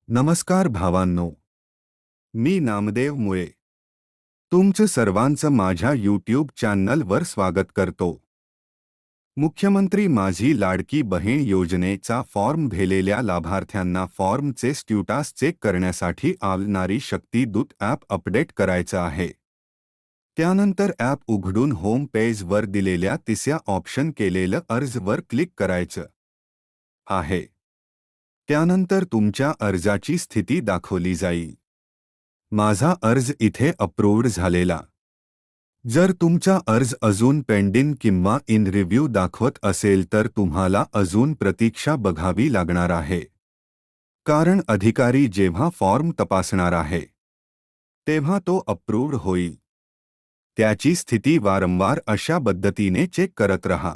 नमस्कार भावांनो, मी नामदेव मुळे तुमचं सर्वांचं माझ्या यूट्यूब चॅनलवर स्वागत करतो. मुख्यमंत्री माझी लाडकी बहीण योजनेचा फॉर्म भरलेल्या लाभार्थ्यांना फॉर्मचे स्टेटस चेक करण्यासाठी आवडणारी शक्तिदूत ॲप अपडेट करायचं आहे. त्यानंतर ॲप उघडून होम पेजवर दिलेल्या तिसऱ्या ऑप्शन केलेलं अर्जवर क्लिक करायचं आहे. त्यानंतर तुमच्या अर्जाची स्थिती दाखवली जाईल. माझा अर्ज इथे अप्रूव्ड झालेला. जर तुमचा अर्ज अजून पेंडिंग किंवा इन रिव्ह्यू दाखवत असेल तर तुम्हाला अजून प्रतीक्षा बघावी लागणार आहे. कारण अधिकारी जेव्हा फॉर्म तपासणार आहे तेव्हा तो अप्रूव्ड होईल. त्याची स्थिती वारंवार अशा पद्धतीने चेक करत रहा.